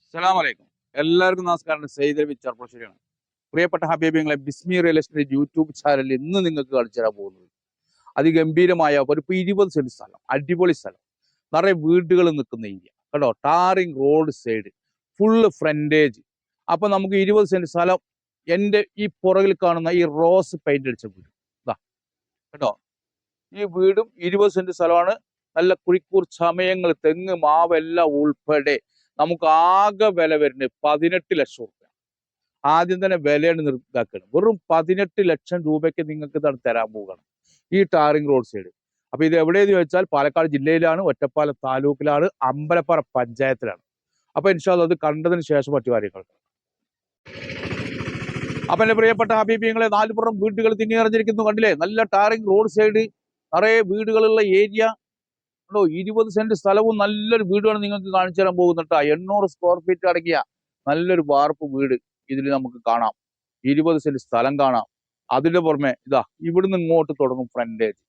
അസ്സലാമലൈക്കും. എല്ലാവർക്കും നമസ്കാരം. സെയ്ദ് ചെറുപ്പശ്ശേരിയാണ്. പ്രിയപ്പെട്ട ഹബീബിങ്ങളെ, ബിസ്മി റിയൽ എസ്റ്റേറ്റ് യൂട്യൂബ് ചാനലിൽ ഇന്ന് നിങ്ങൾക്ക് കാണിച്ചു തരാൻ പോകുന്നത് അതിഗംഭീരമായ ഒരു 20 സെന്റ് സ്ഥലം, അടിപൊളി സ്ഥലം, നിറയെ വീടുകൾ നിൽക്കുന്ന ഏരിയ കേട്ടോ. Tarring road side, full frontage. അപ്പൊ നമുക്ക് 20 സെന്റ് സ്ഥലം, എൻ്റെ ഈ പുറകിൽ കാണുന്ന ഈ റോസ് പെയിന്റ് അടിച്ച വീട് ഇതാ കേട്ടോ. ഈ വീടും 20 സെന്റ് സ്ഥലമാണ്. നല്ല കുഴിക്കൂർ ചമയങ്ങൾ, തെങ്ങ്, മാവെല്ലാം ഉൾപ്പെടെ നമുക്ക് ആകെ വില വരുന്നത് 18 ലക്ഷം രൂപ. ആദ്യം തന്നെ വിലയാണ് ഇതാക്കണം. വെറും 18 ലക്ഷം രൂപയ്ക്ക് നിങ്ങൾക്ക് ഇതാണ് തരാൻ പോവുകയാണ് ഈ ടാറിങ് റോഡ് സൈഡ്. അപ്പൊ ഇത് എവിടെയെന്ന് ചോദിച്ചാൽ പാലക്കാട് ജില്ലയിലാണ്, ഒറ്റപ്പാലം താലൂക്കിലാണ്, അമ്പലപ്പാറ പഞ്ചായത്തിലാണ്. അപ്പൊ ഇൻഷാ അല്ലാഹ് അത് കണ്ടതിന് ശേഷം മറ്റു കാര്യങ്ങൾ. അപ്പൊ എന്റെ പ്രിയപ്പെട്ട ഹബീബിങ്ങളെ, നാലുപുറം വീടുകൾ തിങ്ങി നിറഞ്ഞിരിക്കുന്നു, കണ്ടില്ലേ? നല്ല ടാറിങ് റോഡ് സൈഡ്, നിറയെ വീടുകളുള്ള ഏരിയ. 20 സെന്റ് സ്ഥലവും നല്ലൊരു വീടുമാണ് നിങ്ങൾക്ക് കാണിച്ചു തരാൻ പോകുന്നുണ്ട്. 800 സ്ക്വയർ ഫീറ്റ് അടങ്ങിയ നല്ലൊരു വാർപ്പ് വീട് ഇതിൽ നമുക്ക് കാണാം. 20 സെന്റ് സ്ഥലം കാണാം. അതിന്റെ പുറമെ ഇതാ ഇവിടുന്ന് ഇങ്ങോട്ട് തുടങ്ങും ഫ്രണ്ടേജ്.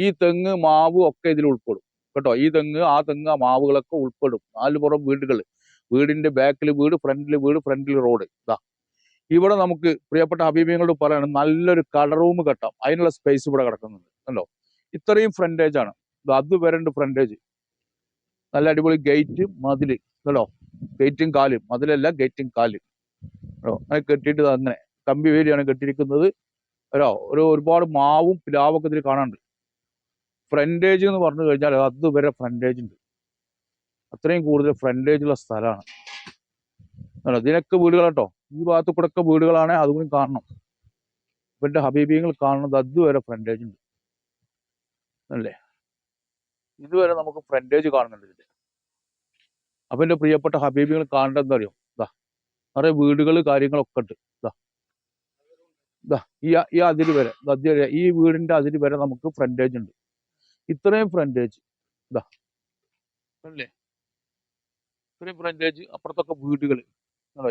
ഈ തെങ്ങ്, മാവ് ഒക്കെ ഇതിൽ ഉൾപ്പെടും കേട്ടോ. ഈ തെങ്ങ്, ആ തെങ്ങ്, ആ മാവുകളൊക്കെ ഉൾപ്പെടും. നാലുപുറം വീടുകൾ, വീടിന്റെ ബാക്കിൽ വീട്, ഫ്രണ്ടിൽ വീട്, ഫ്രണ്ടിൽ റോഡ്. ഇതാ ഇവിടെ നമുക്ക് പ്രിയപ്പെട്ട ഹബീബിങ്ങളോട് പറയണം, നല്ലൊരു കട റൂം കെട്ടാം. അതിനുള്ള സ്പേസ് ഇവിടെ കിടക്കുന്നുണ്ട് കണ്ടോ. ഇത്രയും ഫ്രണ്ടേജ് ആണ്. അത് വരണ്ട് ഫ്രണ്ടേജ്. നല്ല അടിപൊളി ഗേറ്റ്, മതില് കേട്ടോ. ഗേറ്റും കാലും, മതിലല്ല ഗേറ്റും കാല് കേട്ടോ. അങ്ങനെ കെട്ടിയിട്ട് അങ്ങനെ കമ്പി വേലിയാണ് കെട്ടിയിരിക്കുന്നത് കേട്ടോ. ഒരുപാട് മാവും പ്ലാവൊക്കെ ഇതിൽ കാണാനുണ്ട്. ഫ്രണ്ടേജ് എന്ന് പറഞ്ഞു കഴിഞ്ഞാൽ അതുവരെ ഫ്രണ്ടേജ് ഉണ്ട്. അത്രയും കൂടുതൽ ഫ്രണ്ടേജ് ഉള്ള സ്ഥലമാണ് കേട്ടോ. ഇതിനൊക്കെ വീടുകൾ കേട്ടോ. ഈ ഭാഗത്ത് കൂടെ ഒക്കെ വീടുകളാണ്, അതുകൂടി കാണണം. ഇവന്റെ ഹബീബികൾ കാണുന്നത് അതുവരെ ഫ്രണ്ടേജ് ഉണ്ട് അല്ലേ. ഇതുവരെ നമുക്ക് ഫ്രണ്ടേജ് കാണുന്നുണ്ട് ഇതിന്റെ. അപ്പൊ എന്റെ പ്രിയപ്പെട്ട ഹബീബികൾ കാണേണ്ടത് എന്താ അറിയോ? ഇതാ നിറയെ വീടുകൾ, കാര്യങ്ങളൊക്കെ ഉണ്ട്. ഇതാ ഇതാ ഈ അതിര് വരെ, ഈ വീടിന്റെ അതിര് വരെ നമുക്ക് ഫ്രണ്ടേജ് ഉണ്ട്. ഇത്രയും ഫ്രണ്ടേജ് ഇതാ അല്ലേ. ഇത്രയും ഫ്രണ്ടേജ്. അപ്പുറത്തൊക്കെ വീടുകൾ.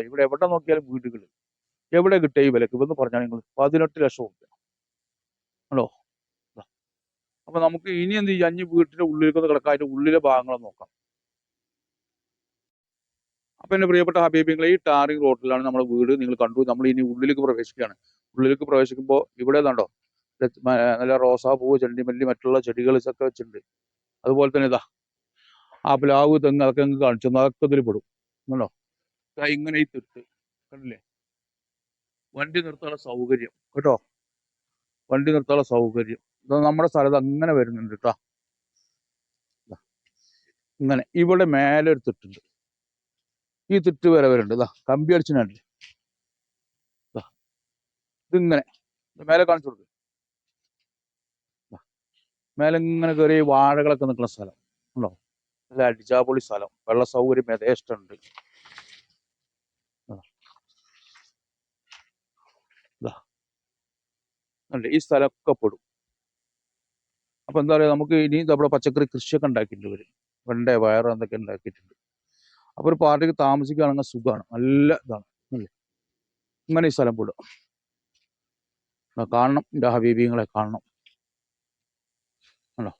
ഇവിടെ എവിടെ നോക്കിയാലും വീടുകൾ. എവിടെ കിട്ടിയ ഈ വിലക്ക് ഇവന്ന് പറഞ്ഞാൽ നിങ്ങൾ 18 ലക്ഷം രൂപ ആണോ. അപ്പൊ നമുക്ക് ഇനി എന്ത് ചെയ്യാം? അഞ്ഞ് വീട്ടിന്റെ ഉള്ളിലേക്ക് കിടക്കാം. അതിന്റെ ഉള്ളിലെ ഭാഗങ്ങൾ നോക്കാം. അപ്പൊ എന്റെ പ്രിയപ്പെട്ട ഹബീബിങ്ങളെ, ഈ ടാറിങ് റോഡിലാണ് നമ്മുടെ വീട്. നിങ്ങൾ കണ്ടു. നമ്മൾ ഇനി ഉള്ളിലേക്ക് പ്രവേശിക്കുകയാണ്. ഉള്ളിലേക്ക് പ്രവേശിക്കുമ്പോൾ ഇവിടെ കണ്ടോ, നല്ല റോസാപ്പൂവ്, ചെണ്ടിമല്ലി, മറ്റുള്ള ചെടികൾ ഒക്കെ വെച്ചിട്ടുണ്ട്. അതുപോലെ തന്നെ ഇതാ ആ പ്ലാവ്, തെങ്ങ്, അതൊക്കെ നിങ്ങൾക്ക് കാണിച്ചു. അതൊക്കെ ഇതിൽ പെടും കണ്ടോ. ഇങ്ങനെ ഈ തിട്ട് കണ്ടില്ലേ. വണ്ടി നിർത്താനുള്ള സൗകര്യം കേട്ടോ. വണ്ടി നിർത്താനുള്ള സൗകര്യം ഇത് നമ്മുടെ സ്ഥലത്ത് അങ്ങനെ വരുന്നുണ്ട് കേട്ടോ. ഇങ്ങനെ ഇവിടെ മേലെ ഒരു തിട്ടുണ്ട്. ഈ തിട്ട് വരെ വരുന്നുണ്ട്. ഇതാ കമ്പി അടിച്ചിട്ടുണ്ട്. ഇതിങ്ങനെ മേലെ കാണിച്ചു കൊടുക്കും. മേലെ ഇങ്ങനെ കയറി വാഴകളൊക്കെ നിൽക്കുന്ന സ്ഥലം ഉണ്ടോ. നല്ല അടിച്ചാപൊളി സ്ഥലം. വെള്ള സൗകര്യം യഥേഷ്ടമുണ്ട്. അല്ലേ, ഈ സ്ഥലമൊക്കെ പെടും. അപ്പൊ എന്താ പറയാ, നമുക്ക് ഇനി നമ്മുടെ പച്ചക്കറി കൃഷിയൊക്കെ ഉണ്ടാക്കിയിട്ടുണ്ട് ഇവര്. വെണ്ട, വയറ്, എന്തൊക്കെ ഉണ്ടാക്കിയിട്ടുണ്ട്. അപ്പൊ ഒരു പാർട്ടിക്ക് താമസിക്കുകയാണെങ്കിൽ സുഖമാണ്. നല്ല ഇതാണ് അല്ലേ. ഇങ്ങനെ ഈ സ്ഥലം പെടും. കാണണം, എൻ്റെ ഹബീബിങ്ങളെ കാണണം. ആണോ,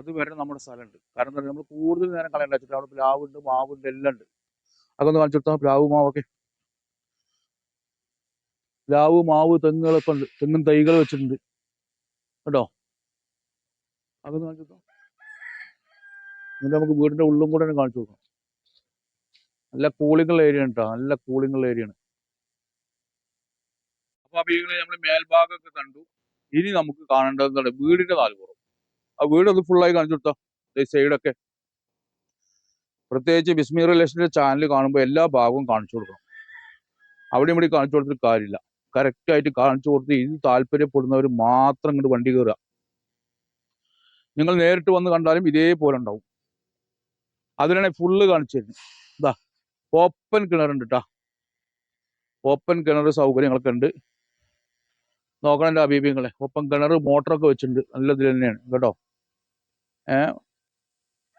അതുവരെ നമ്മുടെ സ്ഥലമുണ്ട്. കാരണം എന്താ പറയുക, നമ്മൾ കൂടുതൽ നേരം കളയണ്ട വെച്ചിട്ട് അവിടെ പ്ലാവുണ്ട്, മാവുണ്ട്, എല്ലാം ഉണ്ട്. അതൊന്ന് കാണിച്ചു കൊടുത്താൽ പ്ലാവ്, മാവൊക്കെ. പ്ലാവ്, മാവ്, തെങ്ങുകളൊക്കെ ഉണ്ട്. തെങ്ങും തൈകൾ വെച്ചിട്ടുണ്ട് കേട്ടോ. അതൊന്ന് കാണിച്ചു കൊടുക്കാം. എന്നിട്ട് നമുക്ക് വീടിന്റെ ഉള്ളും കൂടെ കാണിച്ചു കൊടുക്കാം. നല്ല കൂളിങ്ങുള്ള ഏരിയ ആണ് കേട്ടോ. നല്ല കൂളിങ്ങുള്ള ഏരിയ ആണ്. അപ്പൊ ഹബീബികളെ, നമ്മൾ മേൽഭാഗമൊക്കെ കണ്ടു. ഇനി നമുക്ക് കാണേണ്ടത് എന്താണ്? വീടിന്റെ നാലുപുറം. ആ വീട് അത് ഫുള്ളായി കാണിച്ചു കൊടുത്താ. സൈഡൊക്കെ പ്രത്യേകിച്ച് ബിസ്മി റിലേഷന്റെ ചാനൽ കാണുമ്പോൾ എല്ലാ ഭാഗവും കാണിച്ചു കൊടുക്കണം. അവിടെ ഇവിടെ കാണിച്ചു കൊടുത്തിട്ട് കാര്യമില്ല. കറക്റ്റ് ആയിട്ട് കാണിച്ചു കൊടുത്ത് ഇത് താല്പര്യപ്പെടുന്നവർ മാത്രം ഇങ്ങോട്ട് വണ്ടി കയറുക. നിങ്ങൾ നേരിട്ട് വന്ന് കണ്ടാലും ഇതേപോലെ ഉണ്ടാവും. അതിനാണ് ഫുള്ള് കാണിച്ചു തരുന്നത്. ഇതാ ഓപ്പൺ കിണറുണ്ട് കേട്ടാ. ഓപ്പൺ കിണർ സൗകര്യങ്ങളൊക്കെ ഉണ്ട്. നോക്കണം എൻ്റെ ഹബീബിങ്ങളെ. ഓപ്പൺ കിണർ, മോട്ടറൊക്കെ വെച്ചിട്ടുണ്ട്. നല്ല ഇതിൽ തന്നെയാണ് കേട്ടോ.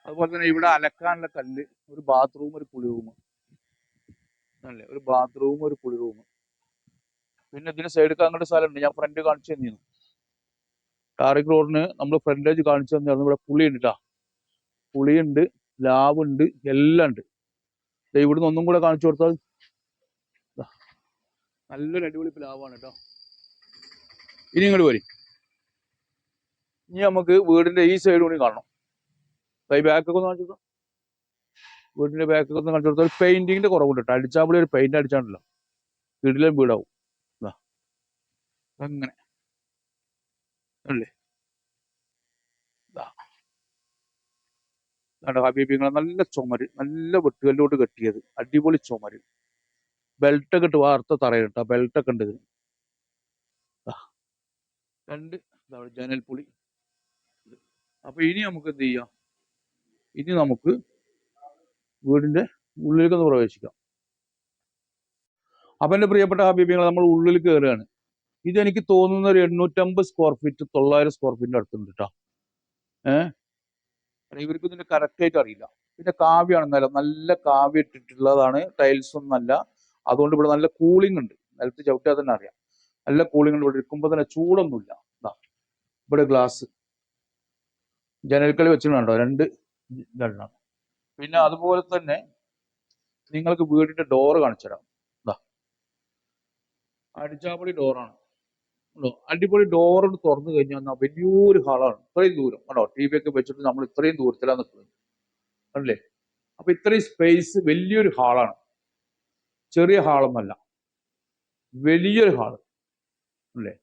അതുപോലെ തന്നെ ഇവിടെ അലക്കാനുള്ള കല്ല്, ഒരു ബാത്റൂം, ഒരു കുളി റൂം അല്ലേ. ഒരു ബാത്റൂം, ഒരു കുളി റൂം. പിന്നെ ഇതിന് സൈഡിൽ അങ്ങോട്ട് സ്ഥലമുണ്ട്. ഞാൻ ഫ്രണ്ട് കാണിച്ചു തന്നിരുന്നു. ടാറിക് റോഡിന് നമ്മൾ ഫ്രണ്ടേജ് കാണിച്ചു തന്നിരുന്നു. ഇവിടെ പുളിയുണ്ട് കേട്ടോ. പുളിയുണ്ട്, ലാവുണ്ട്, എല്ലാം ഉണ്ട്. ഇവിടുന്ന് ഒന്നും കൂടെ കാണിച്ചു കൊടുത്താൽ നല്ലൊരു അടിപൊളി പ്ലാവാണ് കേട്ടോ. ഇനി ഇങ്ങോട്ട് വരും. ഇനി നമുക്ക് വീടിന്റെ ഈ സൈഡ് കൂടി കാണണം. ഈ ബാക്കൊക്കെ ഒന്ന് കാണിച്ചു കൊടുത്താൽ, വീടിന്റെ ബാക്കൊക്കെ ഒന്ന് കാണിച്ചു കൊടുത്താൽ പെയിന്റിങ്ങിന്റെ കുറവുണ്ട് കേട്ടോ. അടിച്ചാൽ ഒരു പെയിന്റ് അടിച്ചാണല്ലോ വീട്ടിലെ വീടാവും. അങ്ങനെ അല്ലേ ഹബീബിങ്ങളെ നല്ല ചുമര്, നല്ല വെട്ടുകല്ലോട്ട് കെട്ടിയത് അടിപൊളി ചുമര്, ബെൽറ്റൊക്കെ ഇട്ട് വാർത്ത തറയിട്ടാ, ബെൽറ്റൊക്കെ ഉണ്ട് ഇതിന്. രണ്ട് ജനൽപ്പുളി. അപ്പൊ ഇനി നമുക്ക് എന്ത് ചെയ്യാം, ഇനി നമുക്ക് വീടിന്റെ ഉള്ളിലേക്ക് ഒന്ന് പ്രവേശിക്കാം. അപ്പൊ എന്റെ പ്രിയപ്പെട്ട ഹബീബിങ്ങളെ നമ്മൾ ഉള്ളിൽ കയറുകയാണ്. ഇതെനിക്ക് തോന്നുന്ന ഒരു 850 സ്ക്വയർ ഫീറ്റ് 900 സ്ക്വയർ ഫീറ്റിന്റെ അടുത്തുണ്ട് കേട്ടോ. ഇവർക്ക് ഇതിന്റെ കറക്റ്റ് ആയിട്ട് അറിയില്ല. പിന്നെ കാവ്യാണ് നിലം, നല്ല കാവ്യ ഇട്ടിട്ടുള്ളതാണ്, ടൈൽസ് ഒന്നല്ല. അതുകൊണ്ട് ഇവിടെ നല്ല കൂളിംഗ് ഉണ്ട്. നിലത്ത് ചവിട്ടിയാൽ തന്നെ അറിയാം, നല്ല കൂളിംഗ് ഉണ്ട്. ഇവിടെ ഇരിക്കുമ്പോൾ തന്നെ ചൂടൊന്നുമില്ല. ഇവിടെ ഗ്ലാസ് ജനൽക്കളി വെച്ചിട്ടുണ്ടോ, രണ്ട് ഇതാണ്. പിന്നെ അതുപോലെ തന്നെ നിങ്ങൾക്ക് വീടിന്റെ ഡോറ് കാണിച്ചു തരാം. അടിച്ചാപ്പൊളി ഡോറാണ്. അടിപൊളി ഡോറ് തുറന്നു കഴിഞ്ഞാൽ വലിയൊരു ഹാളാണ്. ഇത്രയും ദൂരം കണ്ടോ, ടി വി ഒക്കെ വെച്ചിട്ട് നമ്മൾ ഇത്രയും ദൂരത്തിലാണ് നിൽക്കുന്നത് അല്ലേ. അപ്പൊ ഇത്രയും സ്പേസ്, വലിയൊരു ഹാളാണ്, ചെറിയ ഹാളൊന്നല്ല, വലിയൊരു ഹാള് അല്ലേ.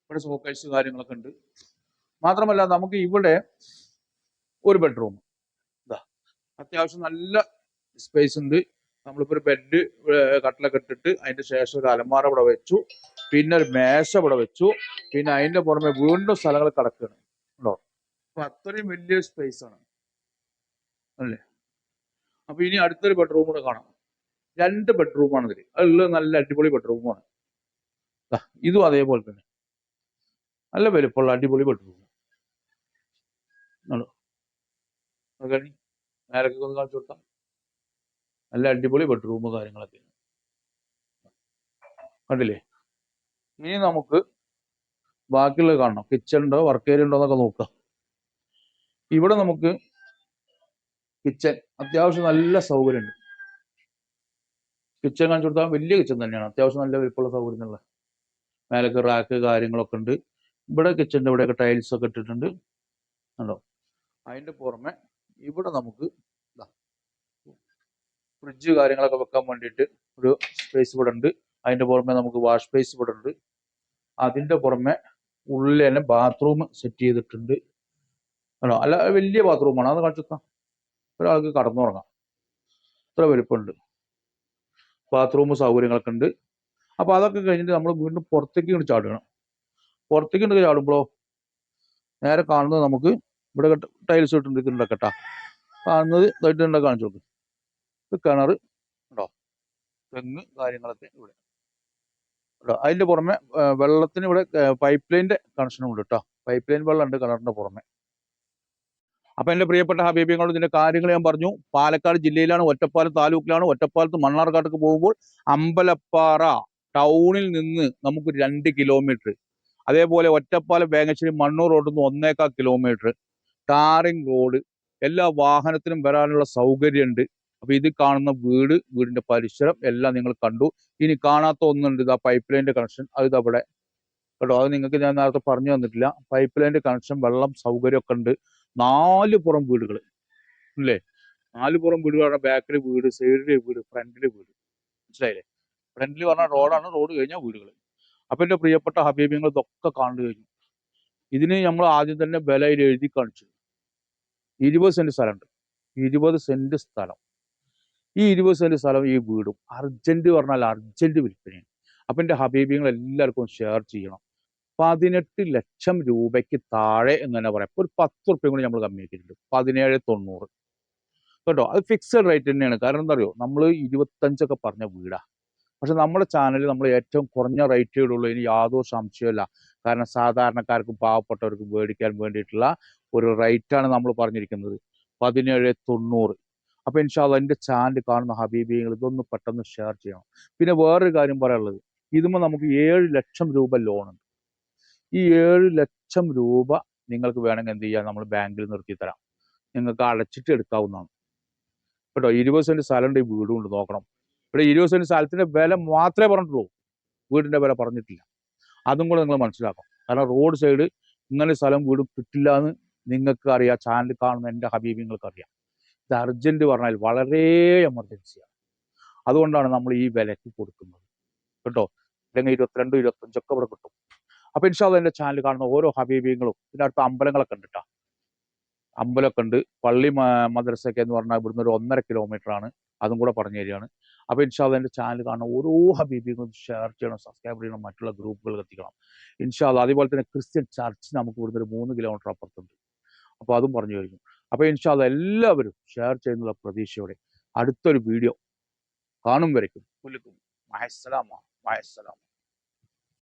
ഇവിടെ സോക്കേഴ്സ് കാര്യങ്ങളൊക്കെ ഉണ്ട്. മാത്രമല്ല നമുക്ക് ഇവിടെ ഒരു ബെഡ്റൂം, അത്യാവശ്യം നല്ല സ്പേസ് ഉണ്ട്. നമ്മളിപ്പോ ഒരു ബെഡ് കട്ടിലൊക്കെ ഇട്ടിട്ട് അതിന്റെ ശേഷം ഒരു അലമാര ഇവിടെ വെച്ചു, പിന്നെ ഒരു മേശ ഇവിടെ വെച്ചു, പിന്നെ അതിന്റെ പുറമെ വീണ്ടും സ്ഥലങ്ങൾ കിടക്കുകയാണ് ഉണ്ടോ. അപ്പൊ അത്രയും വലിയ സ്പേസ് ആണ് അല്ലേ. അപ്പൊ ഇനി അടുത്തൊരു ബെഡ്റൂം കൂടെ കാണാം. 2 ബെഡ്റൂമാണ് ഇതിൽ, അതുള്ളത് നല്ല അടിപൊളി ബെഡ്റൂമാണ്. ഇതും അതേപോലെ തന്നെ നല്ല വലുപ്പമുള്ള അടിപൊളി ബെഡ്റൂം. നേരൊക്കെ ഒന്ന് കാണിച്ചു കൊടുത്താൽ നല്ല അടിപൊളി ബെഡ്റൂം കാര്യങ്ങളൊക്കെ കണ്ടില്ലേ. ഇനി നമുക്ക് ബാക്കിയുള്ളത് കാണണം. കിച്ചൺ ഉണ്ടോ, വർക്ക് ഏരിയ ഉണ്ടോ എന്നൊക്കെ നോക്കാം. ഇവിടെ നമുക്ക് കിച്ചൺ അത്യാവശ്യം നല്ല സൗകര്യമുണ്ട്. കിച്ചൺ കാണിച്ചു കൊടുത്താൽ വലിയ കിച്ചൺ തന്നെയാണ്, അത്യാവശ്യം നല്ല വലിപ്പമുള്ള സൗകര്യമുള്ള. മേലൊക്കെ റാക്ക് കാര്യങ്ങളൊക്കെ ഉണ്ട്. ഇവിടെ കിച്ചൻ്റെ ഇവിടെയൊക്കെ ടൈൽസ് ഒക്കെ ഇട്ടിട്ടുണ്ട് ഉണ്ടോ. അതിന്റെ പുറമെ ഇവിടെ നമുക്ക് ഫ്രിഡ്ജ് കാര്യങ്ങളൊക്കെ വെക്കാൻ വേണ്ടിയിട്ട് ഒരു സ്പേസ് ഇവിടെ ഉണ്ട്. അതിന്റെ പുറമെ നമുക്ക് വാഷ് സ്പേസ് ഇവിടെ ഉണ്ട്. അതിന്റെ പുറമെ ഉള്ളിൽ തന്നെ ബാത്റൂം സെറ്റ് ചെയ്തിട്ടുണ്ട് ആണോ. അല്ല വലിയ ബാത്റൂമാണ്, അത് കാണിച്ചെത്താം, ഒരാൾക്ക് കടന്നുറങ്ങാം, ഇത്ര വലുപ്പമുണ്ട്. ബാത്റൂം സൗകര്യങ്ങളൊക്കെ ഉണ്ട്. അപ്പൊ അതൊക്കെ കഴിഞ്ഞിട്ട് നമ്മൾ വീണ്ടും പുറത്തേക്ക് കൊണ്ട് ചാടണം. പുറത്തേക്ക് കൊണ്ട് ചാടുമ്പോഴോ നേരെ കാണുന്നത് നമുക്ക് ഇവിടെ ടൈൽസ് ഇട്ടുണ്ട്, ഇതുണ്ടൊക്കെട്ടാ കാണുന്നത് ഇതായിട്ട് കാണിച്ചു കൊടുക്കും. ഇത് കിണർ ഉണ്ടോ, തെങ്ങ് കാര്യങ്ങളൊക്കെ ഇവിടെ ഉണ്ടോ. അതിന്റെ പുറമെ വെള്ളത്തിന് ഇവിടെ പൈപ്പ് ലൈനിന്റെ കണക്ഷനും ഉണ്ട് കേട്ടോ. പൈപ്പ് ലൈൻ വെള്ളം ഉണ്ട് കിണറിന്റെ പുറമെ. അപ്പൊ എന്റെ പ്രിയപ്പെട്ട ഹബീബിങ്ങളോട് ഇതിന്റെ കാര്യങ്ങൾ ഞാൻ പറഞ്ഞു. പാലക്കാട് ജില്ലയിലാണ്, ഒറ്റപ്പാലം താലൂക്കിലാണ്. ഒറ്റപ്പാലത്ത് മണ്ണാർക്കാട്ടേക്ക് പോകുമ്പോൾ അമ്പലപ്പാറ ടൗണിൽ നിന്ന് നമുക്ക് 2 കിലോമീറ്റർ, അതേപോലെ ഒറ്റപ്പാലം വേങ്ങശ്ശേരി മണ്ണൂർ റോഡിൽ നിന്ന് 1.25 കിലോമീറ്റർ, ടാറിംഗ് റോഡ്, എല്ലാ വാഹനത്തിനും വരാനുള്ള സൗകര്യമുണ്ട്. അപ്പൊ ഇത് കാണുന്ന വീടിന്റെ പരിസരം എല്ലാം നിങ്ങൾ കണ്ടു. ഇനി കാണാത്ത ഒന്നുണ്ട്, ഇതാ പൈപ്പ് ലൈനിന്റെ കണക്ഷൻ, അത് അവിടെ കേട്ടോ. അത് നിങ്ങൾക്ക് ഞാൻ നേരത്തെ പറഞ്ഞു തന്നിട്ടില്ല. പൈപ്പ് ലൈനിന്റെ കണക്ഷൻ, വെള്ളം സൗകര്യമൊക്കെ ഉണ്ട്. 4 പുറം വീടുകൾ അല്ലേ, 4 പുറം വീടുകളുടെ ബാക്കിൽ വീട്, സൈഡില് വീട്, ഫ്രണ്ടില് വീട്, മനസ്സിലായില്ലേ. ഫ്രണ്ടിൽ പറഞ്ഞാൽ റോഡാണ്, റോഡ് കഴിഞ്ഞാൽ വീടുകൾ. അപ്പൊ എന്റെ പ്രിയപ്പെട്ട ഹബീബിങ്ങൾ ഇതൊക്കെ കണ്ടു കഴിഞ്ഞു. ഇതിന് നമ്മൾ ആദ്യം തന്നെ വിലയിൽ എഴുതി കാണിച്ചു. 20 സെന്റ് സ്ഥലമുണ്ട്, 20 സെന്റ് സ്ഥലം. ഈ 20 സെന്റ് സ്ഥലം ഈ വീടും അർജന്റ് പറഞ്ഞാൽ അർജന്റ് വിൽപ്പനയാണ്. അപ്പൊ എന്റെ ഹബീബിങ്ങൾ എല്ലാവർക്കും ഷെയർ ചെയ്യണം. 18 ലക്ഷം രൂപയ്ക്ക് താഴെ എന്ന് തന്നെ പറയാം. ഒരു 10 റുപ്യ കൂടി നമ്മൾ കമ്മിയാക്കിയിട്ടുണ്ട്, 1790 കേട്ടോ. അത് ഫിക്സഡ് റേറ്റ് തന്നെയാണ്. കാരണം എന്താ അറിയോ, നമ്മൾ 25 പറഞ്ഞ വീടാ. പക്ഷെ നമ്മുടെ ചാനലിൽ നമ്മൾ ഏറ്റവും കുറഞ്ഞ റേറ്റേ ഉള്ളൂ, ഇനി യാതൊരു സംശയമില്ല. കാരണം സാധാരണക്കാർക്കും പാവപ്പെട്ടവർക്കും മേടിക്കാൻ വേണ്ടിയിട്ടുള്ള ഒരു റേറ്റാണ് നമ്മൾ പറഞ്ഞിരിക്കുന്നത്, 1790. അപ്പൊ ഇൻഷാ അല്ലാഹ് എൻ്റെ ചാനൽ കാണുന്ന ഹബീബികൾ ഇതൊന്ന് പെട്ടെന്ന് ഷെയർ ചെയ്യണം. പിന്നെ വേറൊരു കാര്യം പറയാനുള്ളത്, ഇതുമ്പോൾ നമുക്ക് 7 ലക്ഷം രൂപ ലോണുണ്ട്. ഈ 7 ലക്ഷം രൂപ നിങ്ങൾക്ക് വേണമെങ്കിൽ എന്ത് ചെയ്യാം, നമ്മൾ ബാങ്കിൽ നിർത്തി തരാം, നിങ്ങൾക്ക് അടച്ചിട്ട് എടുക്കാവുന്നതാണ്. കേട്ടോ. 20 സെന്റ് സ്ഥലമുണ്ട്, ഈ വീടും ഉണ്ട്, നോക്കണം. ഇവിടെ 20 സെന്റ് സ്ഥലത്തിന്റെ വില മാത്രമേ പറഞ്ഞിട്ടുള്ളൂ, വീടിന്റെ വില പറഞ്ഞിട്ടില്ല. അതും കൂടെ നിങ്ങൾ മനസ്സിലാക്കണം. കാരണം റോഡ് സൈഡ് ഇങ്ങനെ സ്ഥലം വീടും കിട്ടില്ല എന്ന് നിങ്ങൾക്ക് അറിയാം, ചാനൽ കാണുന്ന എൻ്റെ ഹബീബിങ്ങൾക്ക് അറിയാം. ഇത് അർജന്റ് പറഞ്ഞാൽ വളരെ എമർജൻസിയാണ്. അതുകൊണ്ടാണ് നമ്മൾ ഈ വിലക്ക് കൊടുക്കുന്നത് കേട്ടോ. അല്ലെങ്കിൽ 22, 25 ഒക്കെ ഇവിടെ കിട്ടും. അപ്പൊ ഇൻഷാ അല്ലാഹ് എൻ്റെ ചാനൽ കാണുന്ന ഓരോ ഹബീബിങ്ങളും, ഇതിൻ്റെ അടുത്ത് അമ്പലങ്ങളൊക്കെ ഉണ്ട് കേട്ടോ. അമ്പലമൊക്കെ ഉണ്ട്. പള്ളി മദ്രസയൊക്കെ എന്ന് പറഞ്ഞാൽ ഇവിടുന്ന് ഒരു 1.5 കിലോമീറ്ററാണ്. അതും കൂടെ പറഞ്ഞു തരികയാണ്. അപ്പോൾ ഇൻഷാ അല്ലാഹ് എൻ്റെ ചാനൽ കാണുന്ന ഓരോ ഹബീബികളും ഷെയർ ചെയ്യണം, സബ്സ്ക്രൈബ് ചെയ്യണം, മറ്റുള്ള ഗ്രൂപ്പുകളിൽ എത്തിക്കണം ഇൻഷാ അല്ലാഹ്. അതുപോലെ തന്നെ ക്രിസ്ത്യൻ ചർച്ച് നമുക്ക് ഇവിടുന്ന് ഒരു 3 കിലോമീറ്റർ അപ്പുറത്തുണ്ട്. അപ്പോൾ അതും പറഞ്ഞു കഴിഞ്ഞു. അപ്പോൾ ഇൻഷാ അല്ലാഹ് എല്ലാവരും ഷെയർ ചെയ്യുന്നുള്ള പ്രതീക്ഷയോടെ അടുത്തൊരു വീഡിയോ കാണും വരയ്ക്കും. മഅസ്സലാമ.